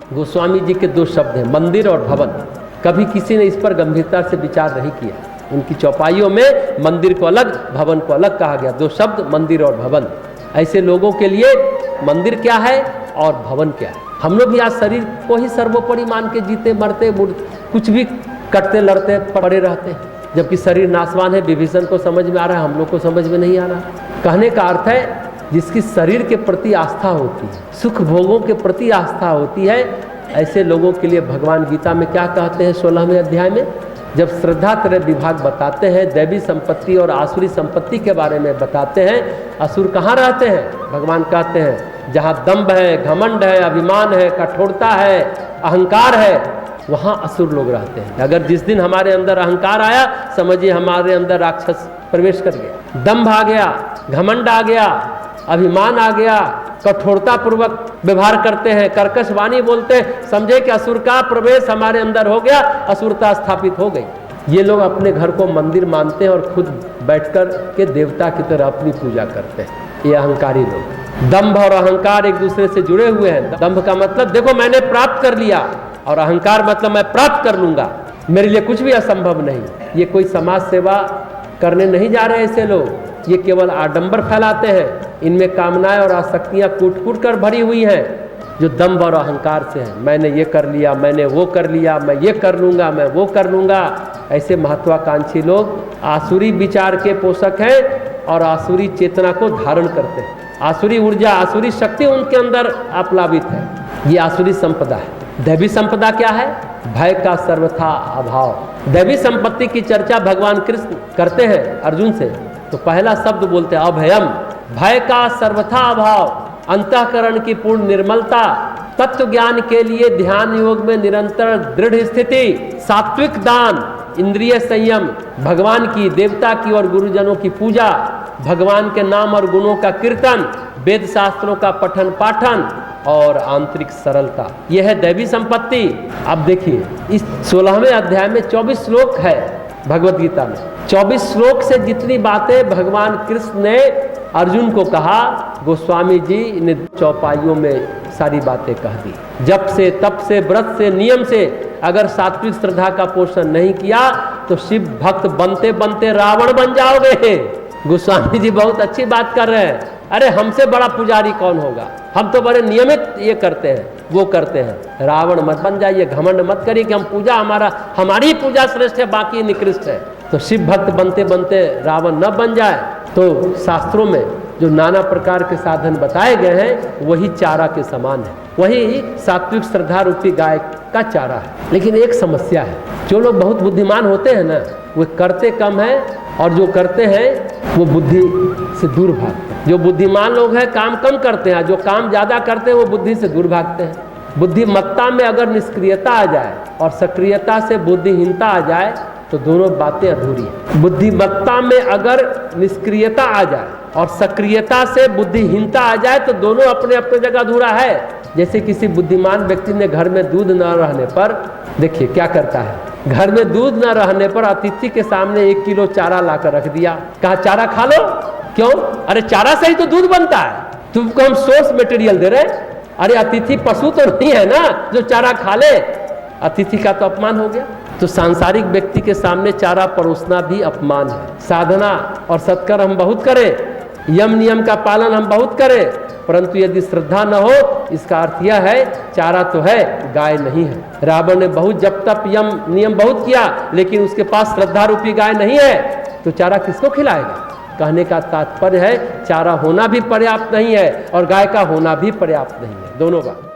गोस्वामी जी के दो शब्द हैं, मंदिर और भवन। कभी किसी ने इस पर गंभीरता से विचार नहीं किया। उनकी चौपाइयों में मंदिर को अलग, भवन को अलग कहा गया। दो शब्द, मंदिर और भवन। ऐसे लोगों के लिए मंदिर क्या है और भवन क्या है। हम लोग भी आज शरीर को ही सर्वोपरि मान के जीते मरते, कुछ भी कटते लड़ते पड़े रहते हैं, जबकि शरीर नाशवान है। विभीषण को समझ में आ रहा है, हम लोग को समझ में नहीं आ रहा। कहने का अर्थ है जिसकी शरीर के प्रति आस्था होती है, सुख भोगों के प्रति आस्था होती है, ऐसे लोगों के लिए भगवान गीता में क्या कहते हैं 16वें अध्याय में, जब श्रद्धा त्रय विभाग बताते हैं, दैवी संपत्ति और आसुरी संपत्ति के बारे में बताते हैं। असुर कहाँ रहते हैं? भगवान कहते हैं जहाँ दंभ है, घमंड है, अभिमान है, कठोरता है, अहंकार है, वहाँ असुर लोग रहते हैं। अगर जिस दिन हमारे अंदर अहंकार आया, समझिए हमारे अंदर राक्षस प्रवेश कर गया। दंभ आ गया, घमंड आ गया, अभिमान आ गया, कठोरता पूर्वक व्यवहार करते हैं, कर्कश वाणी बोलते हैं, समझे कि असुर का प्रवेश हमारे अंदर हो गया, असुरता स्थापित हो गई। ये लोग अपने घर को मंदिर मानते हैं और खुद बैठकर के देवता की तरह अपनी पूजा करते हैं। ये अहंकारी लोग। दंभ और अहंकार एक दूसरे से जुड़े हुए हैं। दंभ का मतलब देखो मैंने प्राप्त कर लिया, और अहंकार मतलब मैं प्राप्त कर लूंगा, मेरे लिए कुछ भी असंभव नहीं। ये कोई समाज सेवा करने नहीं जा रहे ऐसे लोग, ये केवल आडंबर फैलाते हैं। इनमें कामनाएं और आसक्तियां कूट कूट कर भरी हुई हैं, जो दंभ और अहंकार से है। मैंने ये कर लिया, मैंने वो कर लिया, मैं ये कर लूँगा, मैं वो कर लूँगा। ऐसे महत्वाकांक्षी लोग आसुरी विचार के पोषक हैं और आसुरी चेतना को धारण करते हैं। आसुरी ऊर्जा, आसुरी शक्ति उनके अंदर आप्लावित है। ये आसुरी संपदा है। दैवी संपदा क्या है? भय का सर्वथा अभाव। दैवी संपत्ति की चर्चा भगवान कृष्ण करते हैं अर्जुन से, तो पहला शब्द बोलते हैं अभयम। भय का सर्वथा अभाव, अंतःकरण की पूर्ण निर्मलता, तत्व ज्ञान के लिए ध्यान योग में निरंतर दृढ़ स्थिति, सात्विक दान, इंद्रिय संयम, भगवान की, देवता की और गुरुजनों की पूजा, भगवान के नाम और गुणों का कीर्तन, वेद शास्त्रों का पठन पाठन और आंतरिक सरलता। यह है दैवी संपत्ति। अब देखिए इस 16वें अध्याय में 24 श्लोक है भगवत गीता में। 24 श्लोक से जितनी बातें भगवान कृष्ण ने अर्जुन को कहा, गोस्वामी जी ने चौपाइयों में सारी बातें कह दी। जप से, तप से, व्रत से, नियम से अगर सात्विक श्रद्धा का पोषण नहीं किया तो शिव भक्त बनते बनते रावण बन जाओगे। गोस्वामी जी बहुत अच्छी बात कर रहे हैं। अरे हमसे बड़ा पुजारी कौन होगा, हम तो बड़े नियमित ये करते हैं, वो करते हैं। रावण मत बन जाइए, घमंड मत करिए कि हम पूजा हमारी पूजा श्रेष्ठ है, बाकी निकृष्ट है। तो शिव भक्त बनते बनते रावण न बन जाए। तो शास्त्रों में जो नाना प्रकार के साधन बताए गए हैं वही चारा के समान है, वही सात्विक श्रद्धा रूपी गाय का चारा है। लेकिन एक समस्या है, जो लोग बहुत बुद्धिमान होते हैं ना, वो करते कम है और जो करते हैं वो बुद्धि से दूर भागते हैं। जो बुद्धिमान लोग हैं काम कम करते हैं, जो काम ज़्यादा करते हैं वो बुद्धि से दूर भागते हैं। बुद्धिमत्ता में अगर निष्क्रियता आ जाए और सक्रियता से बुद्धिहीनता आ जाए तो दोनों बातें अधूरी हैं। बुद्धिमत्ता में अगर निष्क्रियता आ जाए और सक्रियता से बुद्धिहीनता आ जाए तो दोनों अपने अपने जगह अधूरा है। जैसे किसी बुद्धिमान व्यक्ति ने घर में दूध न रहने पर, देखिए क्या करता है, घर में दूध न रहने पर अतिथि के सामने 1 किलो चारा लाकर रख दिया, कहा चारा खा लो। क्यों? अरे चारा से ही तो दूध बनता है, तुमको हम सोर्स मटेरियल दे रहे। अरे अतिथि पशु तो नहीं है ना जो चारा खा ले, अतिथि का तो अपमान हो गया। तो सांसारिक व्यक्ति के सामने चारा परोसना भी अपमान है। साधना और सत्कर्म हम बहुत करें, यम नियम का पालन हम बहुत करें, परंतु यदि श्रद्धा न हो, इसका अर्थ यह है चारा तो है, गाय नहीं है। रावण ने बहुत जप तप यम नियम बहुत किया, लेकिन उसके पास श्रद्धा रूपी गाय नहीं है, तो चारा किसको खिलाएगा? कहने का तात्पर्य है चारा होना भी पर्याप्त नहीं है और गाय का होना भी पर्याप्त नहीं है, दोनों बात।